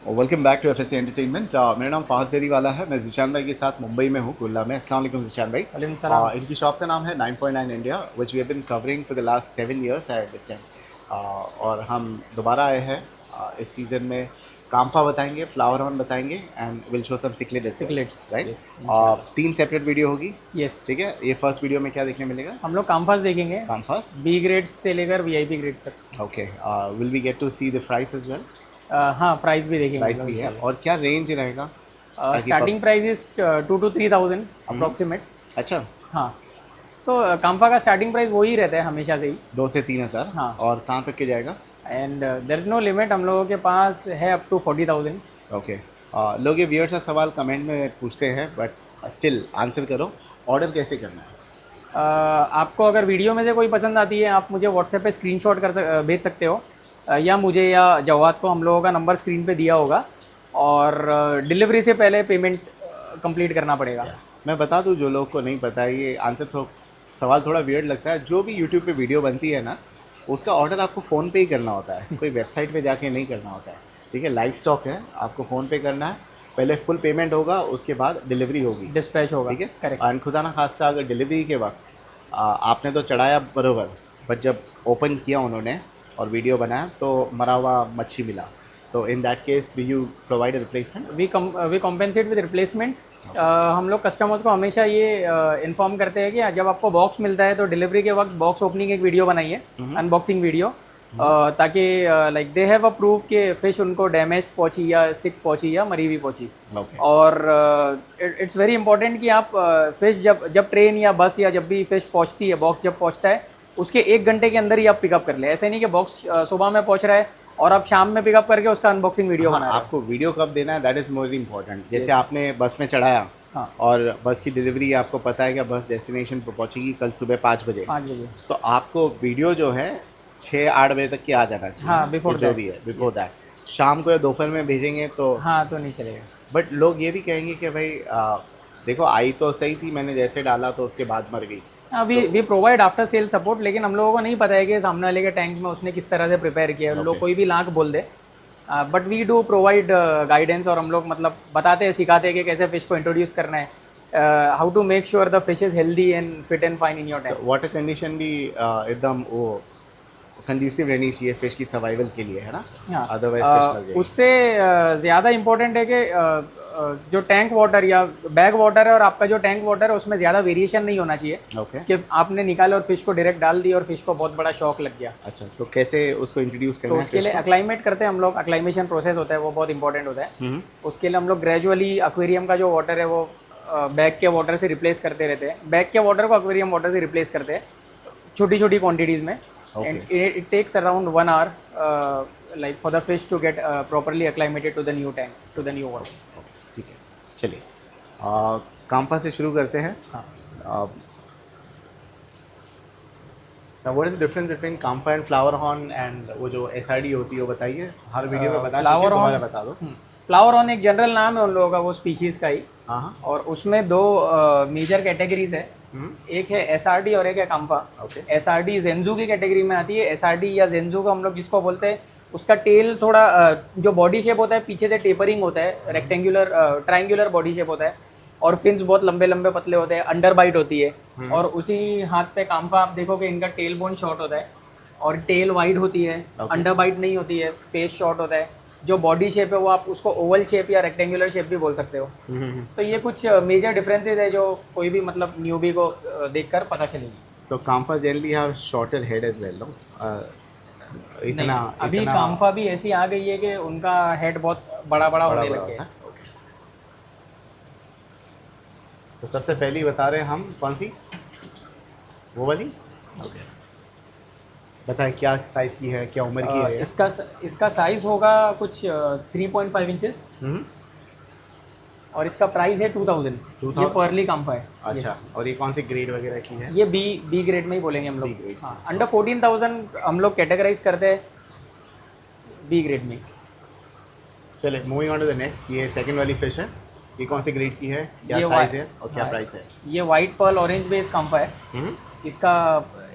Welcome back to FSC entertainment. मेरा नाम फाहद ज़ेरी वाला है। मैं ज़िशान भाई के साथ मुंबई में हूँ, कुल्ला में। अस्सलाम वालेकुम ज़िशान भाई। वालेकुम सलाम। इनकी शॉप का नाम है 9.9 India, which we have been covering for the last 7 years I understand. और हम दोबारा आए हैं इस सीज़न में। काम्फा बताएंगे, फ्लावर ऑन बताएंगे, and will show some cichlid as well, cichlids, right. Yes इंशाल्लाह। 3 सेपरेट वीडियो होगी, यस, ठीक है। ये फर्स्ट वीडियो में क्या देखने मिलेगा? हम लोग काम्फास देखेंगे, काम्फास, बी ग्रेड से लेकर वीआईपी ग्रेड तक। Okay. Will we get to see the price as well? हाँ, प्राइस भी देखेंगे हम प्राइस लोग भी है, और इंशाल्लाह। क्या रेंज रहेगा ताकि starting price is 2 to 3 thousand hmm, approximate. अच्छा। हाँ, तो काम्फा का स्टार्टिंग प्राइस वही रहता है हमेशा से ही। 2 से 3 हज़ार। हाँ, और कहाँ तक के जाएगा? And there is no limit, हम लोगों के पास है अप टू 40,000। ओके। लोग ये वियर्ड सा सवाल कमेंट में पूछते हैं, बट स्टिल आंसर करो। ऑर्डर कैसे करना है? आपको अगर वीडियो में से कोई पसंद आती है, आप मुझे व्हाट्सएप पे स्क्रीनशॉट भेज सकते हो, या मुझे या जवाद को, हम लोगों का नंबर स्क्रीन पे दिया होगा। और डिलीवरी से पहले पेमेंट कंप्लीट करना पड़ेगा। मैं बता दूं, जो लोग को नहीं पता है, ये आंसर सवाल थोड़ा वियर्ड लगता है। जो भी यूट्यूब पे वीडियो बनती है ना, उसका ऑर्डर आपको फ़ोन पे ही करना होता है, कोई वेबसाइट पे जाके नहीं करना होता है, ठीक है। लाइव स्टॉक है, आपको फ़ोन पे करना है। पहले फुल पेमेंट होगा, उसके बाद डिलीवरी होगी, डिस्पैच होगा, ठीक है। करेक्ट। और खुदा ना खास्ता अगर डिलीवरी के वक्त आपने तो चढ़ाया बरोबर, बट जब ओपन किया उन्होंने और वीडियो बनाया तो मरा हुआ मच्छी मिला, तो in that case do you provide replacement? We compensate with replacement. हम लोग कस्टमर्स को हमेशा ये इन्फॉर्म करते हैं कि जब आपको बॉक्स मिलता है तो डिलीवरी के वक्त बॉक्स ओपनिंग एक वीडियो बनाइए, अनबॉक्सिंग वीडियो, ताकि like they have a proof कि फ़िश उनको डैमेज पहुंची या सिक पहुंची या मरी हुई पहुंची। ओके। और इट्स वेरी इंपॉर्टेंट कि आप फ़िश जब जब ट्रेन या बस या जब भी फ़िश पहुंचती है, बॉक्स जब पहुंचता है, उसके 1 घंटे के अंदर ही आप पिकअप कर लें। ऐसे नहीं कि बॉक्स सुबह में पहुंच रहा है और आप शाम में पिकअप करके उसका अनबॉक्सिंग वीडियो हाँ, बना रहे हो। आपको वीडियो कब देना है, दैट इज़ मोर इम्पॉर्टेंट। जैसे यस। आपने बस में चढ़ाया हाँ, और बस की डिलीवरी आपको पता है कि बस डेस्टिनेशन पर पहुंचेगी कल सुबह 5 बजे, 5 बजे। तो आपको वीडियो जो है 6-8 बजे तक के आ जाना चाहिए हाँ, ना, ये बिफोर जो दैट। भी है बिफोर यस। दैट। शाम को या दोपहर में भेजेंगे तो, हाँ, तो नहीं चलेगा। बट लोग ये भी कहेंगे कि भाई देखो आई तो सही थी, मैंने जैसे डाला तो उसके बाद मर गई। हाँ, वी तो we provide after sale support, लेकिन हम लोगों को नहीं पता है कि सामने वाले के टैंक में उसने किस तरह से प्रिपेयर किया है। लोग ओके, कोई भी लाख बोल दे, but we do provide guidance, और हम लोग मतलब बताते हैं, सिखाते हैं कि कैसे फिश को इंट्रोड्यूस करना है, how to make sure the fish is healthy and fit and fine in your so tank. Water condition भी एकदम वो कंड्यूसिव रहनी चाहिए फिश की सर्वाइवल के लिए, है ना। हाँ, अदरवाइज फिश मर जाएगी। उससे ज़्यादा इम्पोर्टेंट है कि जो टैंक वाटर या बैग वाटर है और आपका जो टैंक वाटर है, उसमें ज़्यादा वेरिएशन नहीं होना चाहिए ओके। कि आपने निकाला और फिश को डायरेक्ट डाल दिया और फिश को बहुत बड़ा शॉक लग गया। अच्छा, तो कैसे उसको इंट्रोड्यूस तो करना है उसके फिश लिए को? अक्लाइमेट करते हैं हम लोग, अक्लाइमेशन प्रोसेस होता है, वो बहुत इंपॉर्टेंट होता है। हम्म। उसके लिए हम लोग ग्रेजुअली एक्वेरियम का जो वाटर है वो बैग के वाटर से रिप्लेस करते रहते हैं। बैग के वाटर को एक्वेरियम वाटर से रिप्लेस करते हैं छोटी छोटी क्वांटिटीज़ में। Okay. And it takes around 1 hour like for the fish to get properly acclimated to the new tank, to the new water. Okay, ठीक है। चलिए, काम्फा से शुरू करते हैं। हाँ, what is the difference between kamfa and flowerhorn, and वो जो एसआरडी होती है वो बताइए। हर वीडियो में बता चुके हैं, फ्लावर ऑन। दोबारा बता दो। फ्लावर ऑन एक जनरल नाम है उन लोगों का, वो स्पीशीज़ का ही। हाँ हाँ। और उसमें दो मेजर कैटेगरीज है, एक है एसआरडी और एक है काम्फा। ओके। एसआरडी जेंजू की कैटेगरी में आती है। एसआरडी या जेंजू का हम लोग जिसको बोलते हैं, उसका टेल थोड़ा जो बॉडी शेप होता है पीछे से टेपरिंग होता है, रेक्टेंगुलर ट्रायंगुलर बॉडी शेप होता है, और फिन्स बहुत लंबे लंबे पतले होते हैं, अंडर बाइट होती है। और उसी हाथ पे काम्फा आप देखोगे, इनका टेल बोन शॉर्ट होता है और टेल वाइड होती है, अंडर बाइट नहीं होती है, फेस शॉर्ट होता है। जो बॉडी शेप है वो आप उसको ओवल शेप या रेक्टेंगुलर शेप भी बोल सकते हो। तो ये कुछ मेजर डिफरेंसेस है जो कोई भी मतलब न्यूबी को देखकर पता चलेगी। So kamfa generally have shorter head as well, no? नहीं, इतना अभी इतना काम्फा भी ऐसी आ गई है कि उनका हेड बहुत बड़ा बड़ा बड़ा होने बड़ा लग गया होता है। है। ओके। तो सबसे पहली बता रहे हैं हम, कौन सी? वो वाली। ओके। बताएं क्या साइज़ की है, क्या उम्र की है ये? इसका साइज होगा कुछ 3.5 इंचेस, हम्म। और इसका प्राइस है 2000। ये 2000। पर्ली काम्फा है। अच्छा, Yes। और ये कौन सी ग्रेड वगैरह की है? ये बी ग्रेड में ही बोलेंगे हम बी लोग। ग्रेड। हाँ, अंडर 14,000 हम लोग कैटेगराइज करते हैं बी ग्रेड में। चलिए, moving on to the next. ये सेकंड वाली फिश है, ये कौन सी ग्रेड की है, क्या ये साइज़ है और क्या हाँ, प्राइस है? ये वाइट पर्ल ऑरेंज बेस काम्फा है। हम्म। इसका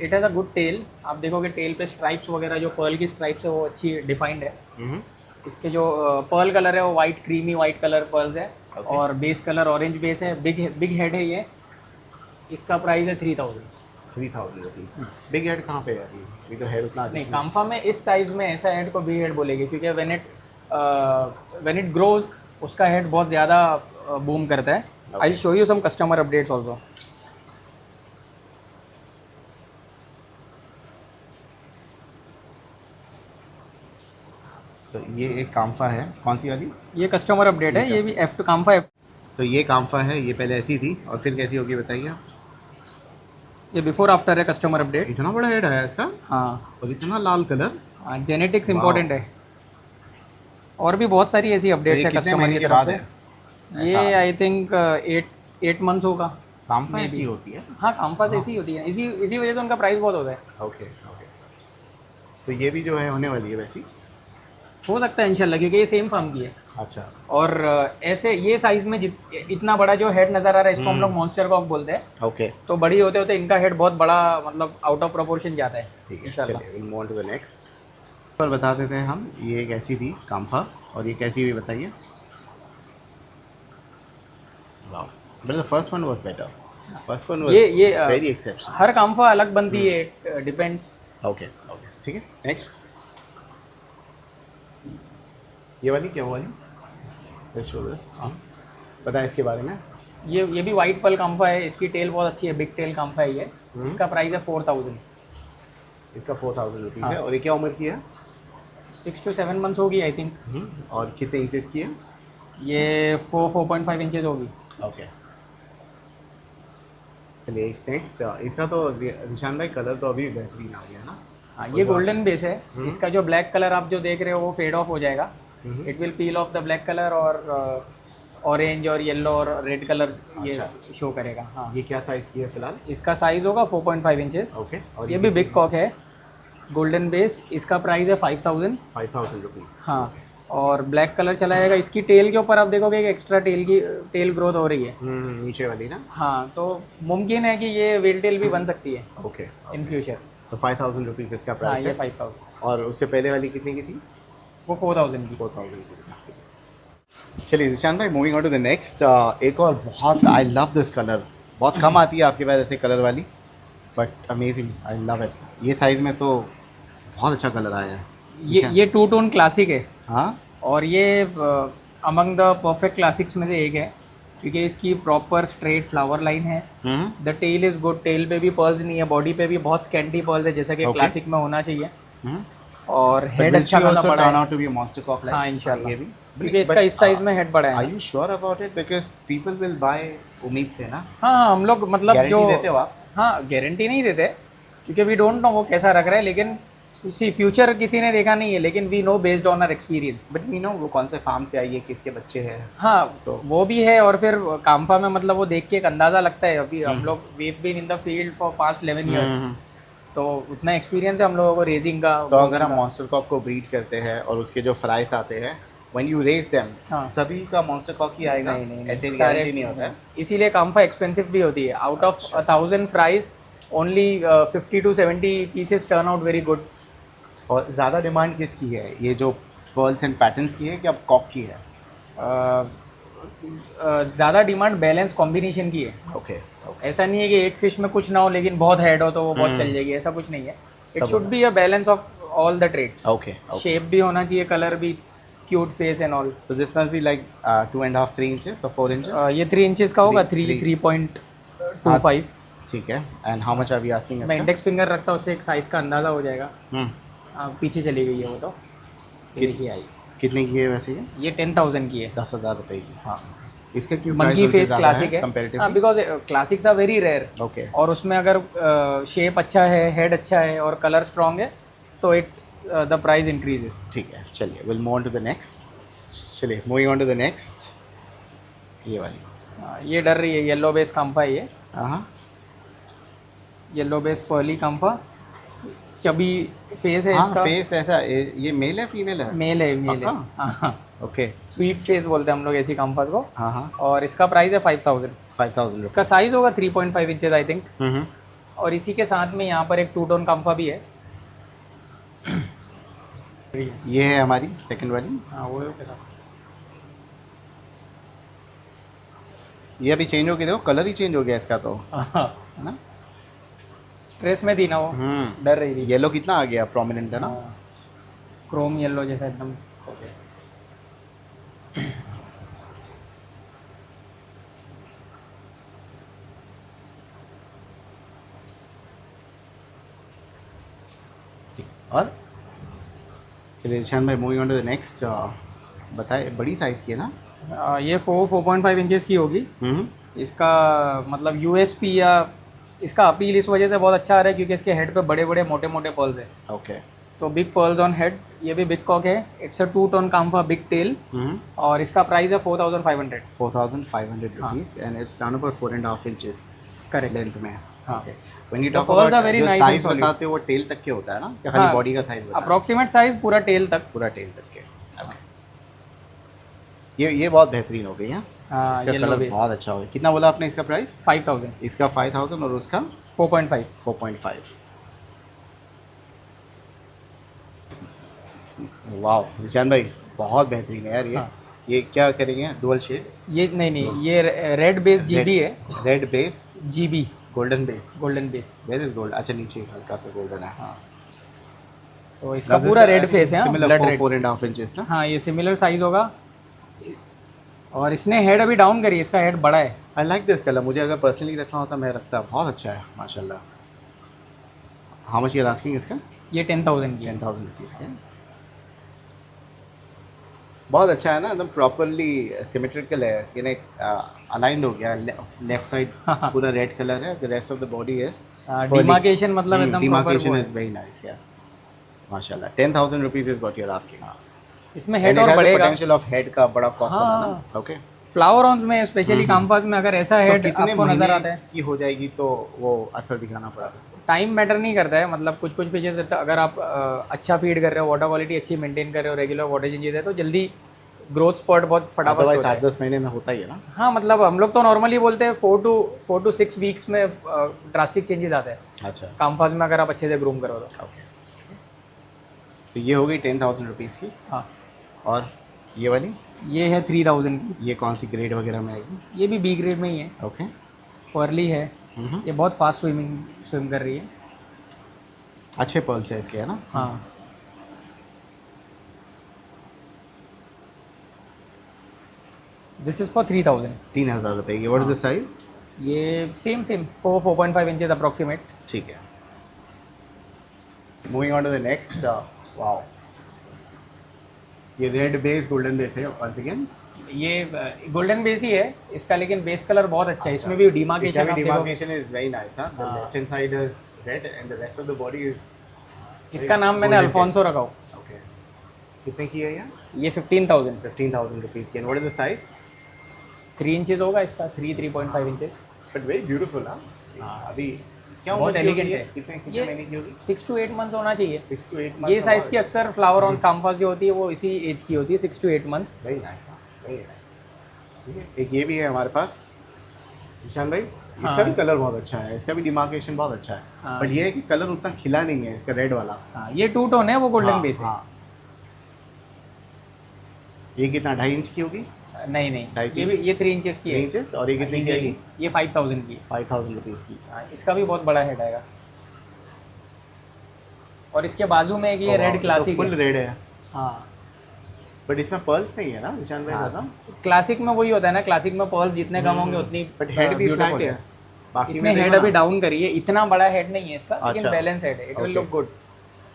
it has a good tail. आप देखोगे टेल पे स्ट्राइप्स वगैरह, जो पर्ल की स्ट्राइप्स है वो अच्छी डिफाइंड है। हम्म। इसके जो पर्ल कलर है वो white creamy white colour pearls है और बेस कलर ऑरेंज बेस है। बिग हेड है ये। इसका प्राइस है 3000। 3000 रुपीज़। बिग हेड कहाँ पे है अभी तो हेड उतना नहीं, काम्फा में इस साइज में ऐसा हेड को बिग हेड बोलेंगे क्योंकि व्हेन इट ग्रोज उसका हेड बहुत ज़्यादा बूम करता है। I will show you some customer updates also. So ये एक काम्फा है, कौन सी वाली? ये कस्टमर अपडेट है, ये भी F2 काम्फा F। सो ये काम्फा है, ये पहले ऐसी थी और फिर कैसी होगी बताइए आप। ये बिफोर आफ्टर है कस्टमर अपडेट। इतना बड़ा हेड आया इसका हाँ और इतना लाल कलर। हाँ, जेनेटिक्स इम्पोर्टेंट है। और भी बहुत सारी ऐसी अपडेट्स है कितने कस्टमर महीने की के तरफ बाद से। है? ये आई थिंक 8 मंथ्स होगा। काम्फा ऐसी होती है? हाँ, काम्फा से ऐसी होती है, इसी वजह से उनका प्राइस बहुत होता है। Okay okay. तो ये भी जो है होने वाली है वैसी? हो सकता है इंशाल्लाह, क्योंकि ये सेम फार्म की है। अच्छा। और ऐसे ये साइज में इतना बड़ा जो हेड नज़र आ रहा है इसको हम लोग मॉन्स्टर कॉक बोलते हैं। ओके तो बड़ी होते होते इनका हेड बहुत बड़ा, मतलब आउट ऑफ प्रोपोर्शन जाता है। ठीक है, इंशाल्लाह। चलिए will move on to the next. पर बता देते हैं हम, ये कैसी थी काम्फा और ये कैसी हुई बताइए। Wow, but the first one was better. First one was ये वेरी एक्सेप्शनल। हर काम्फा अलग बनती है, डिपेंड्स। ओके ओके, ठीक है। नेक्स्ट ये वाली क्या वाली? Let's show this. हाँ, पता है इसके बारे में? ये भी वाइट पल काम्फा है। इसकी टेल बहुत अच्छी है, बिग टेल काम्फा है ये। इसका प्राइस है 4000। इसका 4000 रुपीज़ है। और ये क्या उम्र की है? 6 to 7 मंथ्स होगी आई थिंक। और कितने इंचेस की है? ये 4.5 इंचेस होगी। ओके, चलिए नेक्स्ट। इसका तो निशान भाई कलर तो अभी बेहतरीन आ गया ना। हाँ, ये गोल्डन बेस है। इसका जो ब्लैक कलर आप जो देख रहे हो वो फेड ऑफ हो जाएगा। It will peel of the black colour और ऑरेंज और येलो और रेड कलर ये शो करेगा। हाँ, ये क्या साइज़ की है फिलहाल? इसका साइज होगा 4.5 इंचेस। ओके। और ये भी बिग कॉक है, गोल्डन बेस। इसका प्राइस है 5000। 5000 रुपीज़। हाँ, और ब्लैक कलर चला जाएगा। इसकी टेल के ऊपर आप देखोगे कि एक्स्ट्रा टेल ग्रोथ हो रही है। नीचे वाली ना? हाँ, तो मुमकिन है कि ये वेल टेल भी बन सकती है ओके। In future. तो 5000 रुपीज़ इसका हाँ, प्राइस ये है। 5000। और उससे पहले वाली कितने की थी? वो 4000 की। 4000 रुपीज़। चलिए निशान भाई, moving on to the next. एक और बहुत, आई लव दिस कलर। बहुत कम आती है आपके पास ऐसे कलर वाली, but amazing, I love it. ये साइज़ में तो बहुत अच्छा कलर आया है। ये 2 टोन क्लासिक है। हाँ, और ये अमंग द परफेक्ट क्लासिक्स में से एक है क्योंकि इसकी प्रॉपर स्ट्रेट फ्लावर लाइन है। The tail is good. Tail पे भी पर्ल्स नहीं है, बॉडी पे भी बहुत स्कैंटी पर्ल्स है जैसा कि क्लासिक में होना चाहिए। और हेड अच्छा खासा बड़ा है। हाँ, इंशाल्लाह, क्योंकि इसका इस साइज में हेड बड़ा है। Are you sure about it? Because people will buy उम्मीद से ना। हाँ, हम लोग मतलब जो गारंटी देते हो आप? हाँ, गारंटी नहीं देते क्योंकि वी डोंट नो वो कैसा रख रहा है, लेकिन उसी फ्यूचर किसी ने देखा नहीं है, लेकिन we know based on our experience. But we know वो कौन से फार्म से आई है, किसके बच्चे हैं। हाँ, तो वो भी है। और फिर काम्फा में मतलब वो देख के एक अंदाज़ा लगता है। अभी हम लोग we have been in the field for past 11 years, तो उतना एक्सपीरियंस है हम लोगों को रेजिंग का। तो अगर हम मॉन्स्टर कॉक को ब्रीड करते हैं और उसके जो फ्राइस आते हैं, व्हेन यू रेज देम, सभी का मॉन्स्टर कॉक ही आएगा? नहीं, ऐसे गारंटी नहीं होता है। इसीलिए काम्फा एक्सपेंसिव भी होती है। Out of 1000 fries only 50 to 70 pieces turn out very good. और ज़्यादा डिमांड किसकी है? ये जो पर्ल्स एंड पैटर्न्स की है, क्या कॉक की है? ज़्यादा डिमांड बैलेंस कॉम्बिनेशन की है। ओके। ऐसा नहीं है कि एक फिश में कुछ ना हो लेकिन बहुत हेड हो तो वो बहुत चल जाएगी, ऐसा कुछ नहीं है। It should be a balance of all the trades. Okay. Shape भी होना चाहिए, कलर भी, क्यूट फेस एंड ऑल। तो this must be like 2.5 3 inches और 4 इंचेस? ये 3 इंचेस का होगा। 3.25। ठीक है। And how much are we asking? मैं इंडेक्स फिंगर रखता हूँ, उससे एक साइज़ का अंदाज़ा हो जाएगा। पीछे चली गई है वो तो। देखिए आई। कितने की है वैसे ये 10,000 की है। 10,000 रुपए की। हाँ, इसका क्यों मंकी फेस क्लासिक है कंपैरेटिवली? हाँ, because classics are very rare. Okay. और उसमें अगर शेप अच्छा है, हेड अच्छा है और कलर स्ट्रॉन्ग है तो इट द प्राइस इंक्रीजेस। ठीक है, चलिए will move on to the next. चलिए moving on to the next. ये वाली ये डर रही है। येलो बेस काम्फा है ये। हाँ, येलो बेस पर्ली काम्फा। चबी फेस है हाँ इसका। फेस ऐसा, ये मेल है फीमेल है? मेल है, मेल है। हाँ, ओके। स्वीट फेस बोलते हैं हम लोग ऐसी काम्फास को। हाँ हाँ। और इसका प्राइस है 5000। 5000 इसका साइज होगा 3.5 इंचेस आई थिंक। रुपीज़। और इसी के साथ में यहाँ पर एक 2 टोन काम्फा भी है। ये है हमारी सेकंड वाली। हाँ वो है। ये अभी चेंज हो गया, देखो कलर ही चेंज हो गया इसका तो, हाँ है ना। स्ट्रेस में थी ना वो, डर रही थी। येलो कितना आ गया प्रोमिनेंट है ना। हाँ, क्रोम येलो जैसा एकदम। और चलिए ईशान भाई, moving on to the next, बताए बड़ी साइज़ की है ना। ये 4.5 इंचेस की होगी। इसका मतलब यूएसपी या इसका अपील इस वजह से बहुत अच्छा आ रहा है क्योंकि इसके हेड पे बड़े बड़े मोटे मोटे पर्ल्स है। ओके। तो बिग पर्ल्स ऑन हेड, ये भी बिग कॉक है। इट्स अ 2 टन काम्फा बिग टेल, और इसका प्राइस है 4,500। 4,500 rupees and it's round about 4.5 inches correct. Length में। हाँ। Okay. When you The talk pearls are about very जो nice and साइज solid. बताते हो वो टेल तक के होता है ना, या खाली बॉडी का साइज बताते हो? अप्रोक्सीमेट साइज पूरा टेल तक। पूरा टेल तक के। ओके। ये बहुत बेहतरीन हो गई है। हाँ, इसका yellow कलर base। बहुत अच्छा हो गया। कितना बोला आपने इसका प्राइस? 5,000। इसका 5,000 और उसका 4.5। 4.5। वाह निशान भाई, बहुत बेहतरीन है यार ये। हाँ। ये क्या करेंगे, डुअल शेड? ये नहीं, ये रेड बेस जीबी है। Red base, GB golden base. Golden base. Where is gold? अच्छा नीचे हल्का सा गोल्डन है। हाँ, तो इसका पूरा रेड फेस है, सिमिलर ब्लड रेड। 4.5 इंचेस ना। हाँ, ये सिमिलर साइज होगा। और इसने हेड अभी डाउन करी, इसका हेड बड़ा है। I like this colour. मुझे अगर पर्सनली रखना होता मैं रखता। बहुत अच्छा है माशाल्लाह। हाउ मच यूर आस्किंग इसका? ये 10,000 की है। 10,000 रुपीज़ का। बहुत अच्छा है ना, एकदम प्रॉपरली सिमेट्रिकल है। यानी अलाइंड हो गया। लेफ्ट साइड पूरा रेड कलर है, the rest of the body is demarcation मतलब एकदम demarcation proper is very nice यार माशाल्लाह। 10,000 rupees is what you are asking. इसमें हेड और बढ़ेगा। पोटेंशियल ऑफ हेड का बड़ा कॉक हाँ। बनाना। ओके। फ्लावर ऑन्स में स्पेशली काम्फास में अगर ऐसा तो हेड कितने आपको नजर आता महीने है, की हो जाएगी तो वो असर दिखाना पड़ा? टाइम मैटर नहीं करता है। मतलब कुछ कुछ फिशेज अगर आप अच्छा फीड कर रहे हो, वाटर क्वालिटी अच्छी मेंटेन कर रहे हो, रेगुलर वाटर चेंजेस है, तो जल्दी ग्रोथ स्पॉट बहुत फटाफट अदरवाइज होता है। 8-10 महीने में होता ही है ना। हाँ, मतलब हम लोग तो नॉर्मली बोलते हैं 4 to 6 वीक्स में ड्रास्टिक चेंजेस आते हैं अच्छा। काम्फास में अगर आप अच्छे से ग्रूम करो तो। ओके। तो ये हो गई 10,000 रुपीज़ की। हाँ, और ये वाली? ये है 3,000 की। ये कौन सी ग्रेड वगैरह में आएगी? ये भी बी ग्रेड में ही है, ओके। पर्ली है। ये बहुत फास्ट स्विम कर रही है। अच्छे पर्ल्स है इसके, है ना। हाँ, दिस इज फॉर 3,000। 3,000 रुपये की। What is the size? ये सेम 4.5 इंचेस अप्रोक्सीमेट। ठीक है। Moving on to the next. Wow, ये रेड बेस गोल्डन बेस है वंस अगेन। ये गोल्डन बेस ही है इसका, लेकिन बेस कलर बहुत अच्छा है। इसमें भी demarcation demarcation is very nice. The left hand side is red and the rest of the body is. इसका नाम मैंने अल्फोंसो रखा हो। ओके। कितने की है ये 15,000। 15,000 रुपीज़ की। And what is the size? 3 inches होगा इसका, 3.5 इंचेस। But very beautiful. हाँ अभी क्या बहुत उम्र की होगी elegant ये? है। कितने ये महीने की होगी? 6 to 8 मंथ्स होना चाहिए। 6 to 8 ये साइज़ की अक्सर फ्लावर ऑन काम्फास जो होती है वो इसी एज की होती है, 6 to 8 months. Very nice, very nice. ठीक है, एक ये भी है हमारे पास ईशान भाई। इसका भी कलर बहुत अच्छा है, इसका भी डिमार्केशन बहुत अच्छा है। हाँ। बट ये है कि कलर उतना खिला नहीं है इसका रेड वाला। हाँ, ये 2 टोन है, वो गोल्डन बेस है। हाँ। ये कितना, 2.5 इंच की होगी? नहीं ढाई ये भी, ये 3 इंचेस की 3 है। इंचेस। और ये कितनी की आएगी? ये 5,000 की है। 5,000 रुपीज़ की। हाँ, इसका भी बहुत बड़ा हेड आएगा। और इसके बाजू में एक ये रेड क्लासिक फुल है। रेड है। हाँ, बट इसमें पर्ल्स नहीं है ना ईशान भाई ज़्यादा। क्लासिक में वही होता है ना, क्लासिक में पर्ल्स जितने कम होंगे उतनी बट हेड भी beautiful फ्लैट है। बाकी इसमें में हेड देखो अभी ना। डाउन करी है, इतना बड़ा हेड नहीं है इसका, लेकिन अच्छा। बैलेंस हेड है। It will Okay. Look good.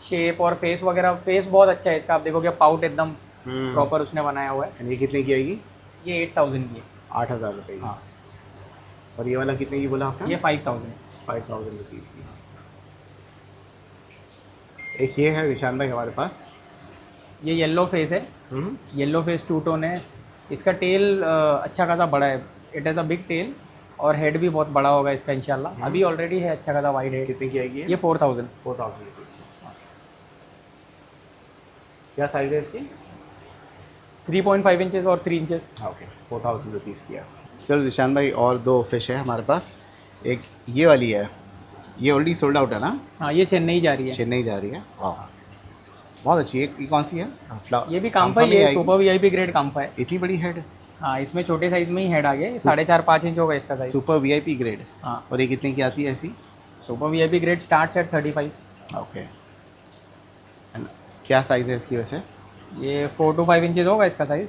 Shape और फेस वगैरह, फेस बहुत अच्छा है इसका। आप देखोगे पाउट एकदम प्रॉपर उसने बनाया हुआ है। And ये कितने की आएगी? ये 8,000 की है। 8,000 रुपये की। हाँ, और ये वाला कितने की बोला आपने? ये 5,000। 5,000 रुपीज़ की। एक ये है ईशान भाई हमारे पास। ये येलो फेस है, येलो फेस 2 टोन है। इसका टेल अच्छा खासा बड़ा है। It has a big tail, और हेड भी बहुत बड़ा होगा इसका इंशाल्लाह। अभी ऑलरेडी है अच्छा खासा वाइड हेड। कितने की आएगी ये 4,000। 4,000 रुपीज़ की। क्या साइज है इसकी? 3.5 इंचेस और 3 इंचेस। ओके, 4,000 रुपीज़ की है। चलो ईशान भाई, और 2 फिश है हमारे पास। एक ये वाली है, ये ऑलरेडी सोल्ड आउट है ना? हाँ, ये चेन्नई जा रही है। चेन्नई जा रही है। वाह, बहुत अच्छी है। ये कौन सी है? ये भी काम्फा ही है, सुपर वीआईपी ग्रेड काम्फा है। इतनी बड़ी हेड? हाँ, इसमें छोटे साइज में ही हेड आ गए, 4.5-5 इंच होगा इसका साइज। Super VIP grade. हाँ, और ये कितने की आती है ऐसी? Super VIP grade start at 35। Okay. And क्या साइज़ है इसकी वैसे? ये 4 to 5 इंचेस होगा इसका साइज।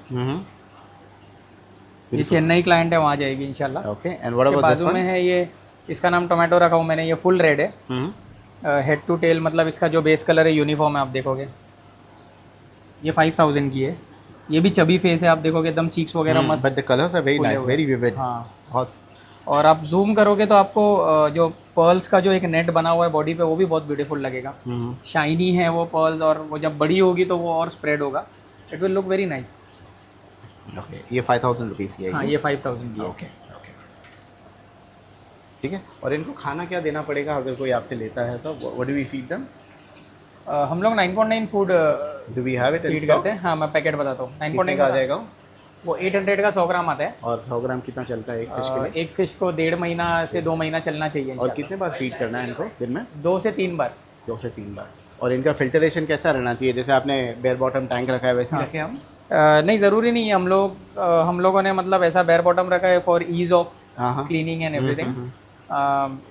ये चेन्नई क्लाइंट है, वहाँ जाएगी इंशाल्लाह। ओके। एंड व्हाट के अबाउट दिस बाजू में वन? है ये, इसका नाम टोमेटो रखा हूँ मैंने। ये फुल रेड है, हेड टू टेल, मतलब इसका जो बेस कलर है यूनिफॉर्म है, आप देखोगे। ये 5000 की है। ये भी चबी फेस है, आप देखोगे एकदम चीक्स वगैरह मस्त। But the colours are very फुले नाइस, हुए। Very vivid. हाँ, बहुत। और आप जूम करोगे तो आपको जो पर्ल्स का जो एक नेट बना हुआ है बॉडी पे, वो भी बहुत ब्यूटीफुल लगेगा। शाइनी है वो पर्ल्स, और वो जब बड़ी होगी तो वो और स्प्रेड होगा। It will look very nice. Okay. ये 5000 रुपीज़ की है? हाँ, ये 5000 की है। ओके ओके, ठीक है। और इनको खाना क्या देना पड़ेगा अगर कोई आपसे लेता है तो? What do we feed them? हम लोग 9.9 food do we have it in feed stock? करते हैं। हाँ, मैं पैकेट बताता हूँ। कितने 9.9 का आ जाएगा वो? वो 800 का 100 ग्राम आता है। और 100 ग्राम कितना चलता है एक फिश के लिए? एक फिश को 1.5 महीना से 2 महीना चलना चाहिए और इंशाल्लाह। कितने बार फीड करना है इनको दिन में? 2 से 3 बार। 2 से 3 बार। और इनका फिल्टरेशन कैसा रहना चाहिए? जैसे आपने बेयर बॉटम टैंक रखा है वैसे रखे हम? नहीं, ज़रूरी नहीं है। हम लोगों ने मतलब ऐसा बेयर बॉटम रखा है फॉर ईज ऑफ हाँ हाँ। Cleaning and everything.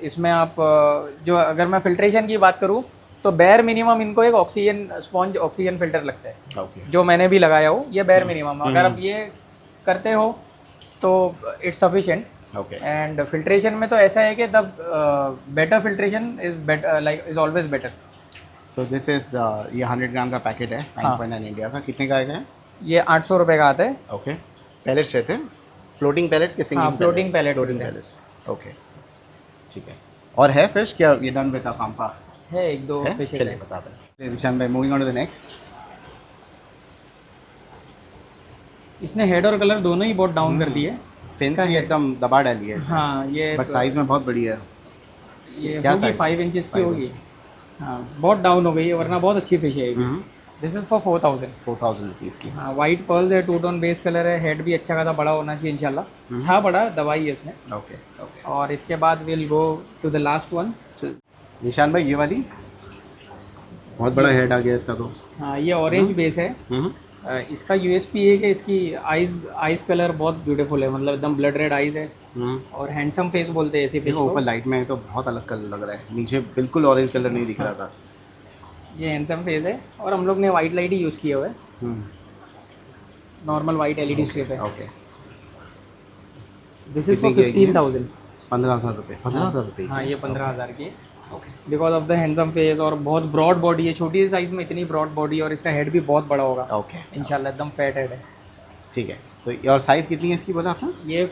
इसमें आप जो, अगर मैं फिल्ट्रेशन की बात करूँ तो बेयर मिनिमम इनको एक ऑक्सीजन स्पॉन्ज, ऑक्सीजन फिल्टर लगता है, ओके। जो मैंने भी लगाया हो। ये बेयर मिनिमम, अगर आप ये करते हो तो it's sufficient. Okay. And filtration में तो ऐसा है कि the better filtration is better, like is always better. So this is ये 100 ग्राम का पैकेट है 9.9 इंडिया का। कितने का आएगा? ये 800 रुपये का आता है। ओके। पैलेट्स रहते हैं? फ्लोटिंग पैलेट्स के सिंगल? हाँ, floating pellets फ्लोटिंग होते हैं। पैलेट्स। ओके, ठीक है। और है फिश क्या ये डन विद काम्फा? है, 1-2 है? फिश चलिए बता दें निशान भाई। Moving on to the next. इसने हेड और कलर दोनों ही बहुत डाउन कर दिए। फेंस भी एकदम दबा डाली है इसे। हाँ, ये बट साइज में बहुत बड़ी है। ये क्या होगी size? 5 इंचेस की 5 होगी। हाँ, बहुत डाउन हो गई है, वरना बहुत अच्छी फिश है ये। This is for 4000। 4000 रुपीज़ की। हाँ, वाइट पर्ल है, 2 टोन बेस कलर है, हेड भी अच्छा खासा बड़ा होना चाहिए इंशाल्लाह। था बड़ा, दवाई है इसमें। Okay okay. और इसके बाद will go to the last one. Nishan भाई ये वाली बहुत बड़ा हेड आ गया इसका तो। हाँ, ये ऑरेंज बेस है। इसका यूएसपी है कि इसकी आइज कलर बहुत ब्यूटीफुल है, मतलब एकदम ब्लड रेड आइज है। और हैंडसम फेस बोलते हैं ऐसी फिश देखो को। ऊपर लाइट में है तो बहुत अलग कलर लग रहा है, नीचे बिल्कुल ऑरेंज कलर नहीं दिख रहा था। ये हैंडसम फेस है, और हम लोग ने वाइट लाइट ही यूज़ किया हुआ है। नॉर्मल वाइट एलईडी स्ट्रिप है। ओके। दिस इज फॉर कितनी की है ये? 15,000। 15,000 रुपये? 15,000 रुपये? हाँ, ये 15,000 की है। Because of the handsome face, और बहुत ब्रॉड बॉडी है, छोटी साइज में इतनी ब्रॉड बॉडी, और इसका हेड भी बहुत बड़ा होगा ओके इंशाल्लाह, एकदम फैट हेड है। ठीक है। तो और साइज़ कितनी है इसकी बोला आपने? ये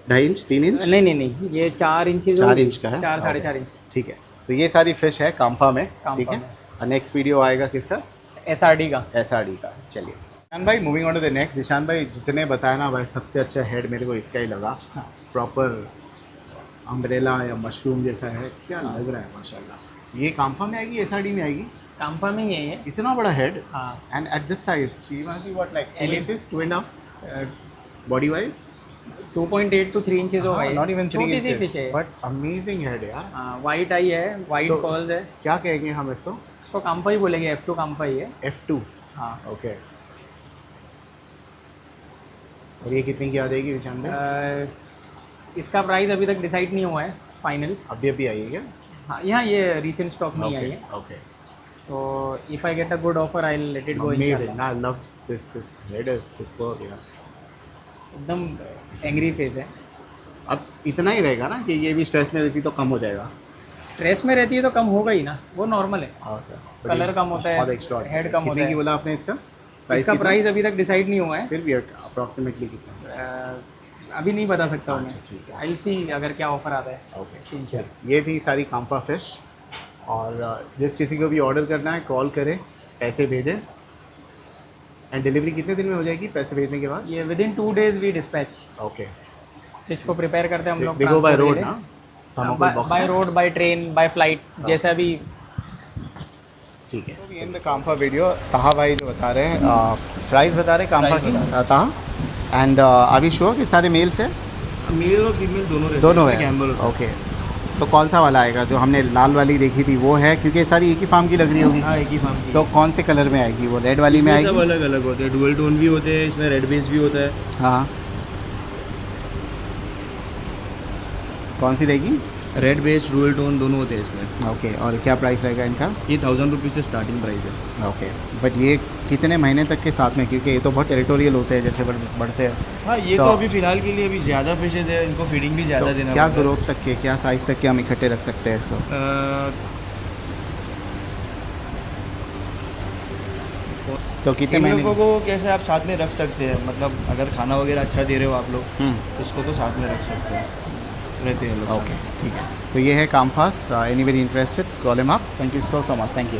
2.5 इंच 3 इंच? नहीं, ये 4 इंच 4 इंच का है? 4-4.5 इंच। ठीक है। तो ये सारी फिश है काम्फा में। काम्फा ठीक है। में। और नेक्स्ट वीडियो आएगा किसका? SRD का। SRD का। चलिए ईशान भाई, moving on to the next. Ishan भाई जितने बताया ना भाई, सबसे अच्छा हेड मेरे को इसका ही लगा। प्रॉपर अम्ब्रेला या मशरूम जैसा है, क्या लग रहा है माशाल्लाह। ये काम्फा में आएगी, SRD में आएगी? काम्फा में ही है ये। इतना बड़ा हेड। हाँ, and at this size she must be what like 2 inches, 2.5 body wise? 2.8 to 3 inches होगा ये। नॉट इवन 3 छोटी सी फिश इंचेस, है। बट अमेजिंग हेड यार। हाँ, वाइट आई है, वाइट तो- पर्ल्स है। क्या कहेंगे हम इसको? इसको काम्फा ही बोलेंगे, F2 काम्फा ही है। F2। हाँ। ओके। और ये कितनी की आ जाएगी ईशान भाई? इसका प्राइस अभी तक डिसाइड नहीं हुआ है फाइनल। अभी आई है क्या? हाँ, यहाँ ये रिसेंट स्टॉक में ही आई है। ओके। तो if I get a good offer I will let it go amazing. इंशाल्लाह। I love this head is superb यार। एकदम एंग्री फेस है। अब इतना ही रहेगा ना कि ये भी स्ट्रेस में रहती तो कम हो जाएगा? स्ट्रेस में रहती है तो कम होगा ही ना, वो नॉर्मल है। ओके। कलर कम होता है, बहुत एक्स्ट्रा। हेड कम होता कितने की है। बोला आपने इसका? इसका प्राइस अभी तक डिसाइड नहीं हुआ है। फिर भी अप्रॉक्सीमेटली कितना? अभी नहीं बता सकता हूँ अच्छा, मैं। ठीक है। आई सी अगर क्या ऑफर आता है। ओके। इंशाल्लाह। ये थी सारी काम्फा फिश। और जिस किसी को भी ऑर्डर करना है कॉल करें, पैसे भेजें। एंड डिलीवरी कितने दिन में हो जाएगी पैसे भेजने के बाद? ये within 2 days we dispatch. Okay. Fish को प्रिपेयर करते हैं हम लोग। देखो बाय रोड ना? By road, by train, by flight, जैसा भी। ठीक है। तो इन द काम्फा वीडियो ताहा भाई जो बता रहे हैं, प्राइस बता रहे हैं काम्फा की ताहा। एंड अभी श्योर कि सारे मेल्स हैं? मेल और फीमेल दोनों रहते दोनों हैं, है? गैम्बल। ओके। तो कौन सा वाला आएगा? जो हमने लाल वाली देखी थी वो है, क्योंकि ये सारी एक ही फार्म की लग रही होगी। हाँ, एक ही फार्म की। तो कौन से कलर में आएगी वो? रेड वाली में इसमें सब आएगी? अलग अलग होते हैं, डुअल टोन भी होते हैं, इसमें रेड बेस भी होता है। हाँ, कौन सी रहेगी? रेड बेस डुअल टोन दोनों होते हैं इसमें। ओके, और क्या प्राइस रहेगा इनका? ये 1000 रुपीज़ से स्टार्टिंग प्राइस है। ओके, बट ये कितने महीने तक के साथ में? क्योंकि ये तो बहुत टेरिटोरियल होते हैं जैसे बढ़ते हैं। हाँ, ये तो अभी फ़िलहाल के लिए अभी ज़्यादा फिशेज़ है, इनको फीडिंग भी ज़्यादा तो देना क्या पड़ता है। ग्रोथ तक के, क्या साइज़ तक के हम इकट्ठे रख सकते हैं इसको? तो कितने इन महीने? लोगों को कैसे आप साथ में रख सकते हैं, मतलब अगर खाना वगैरह अच्छा दे रहे हो आप लोग तो इसको तो साथ में रख सकते हैं, रहते हैं लोग साथ ओके, में। ठीक है। तो ये है कामफास। Anybody interested, call him up. Thank you so much, thank you.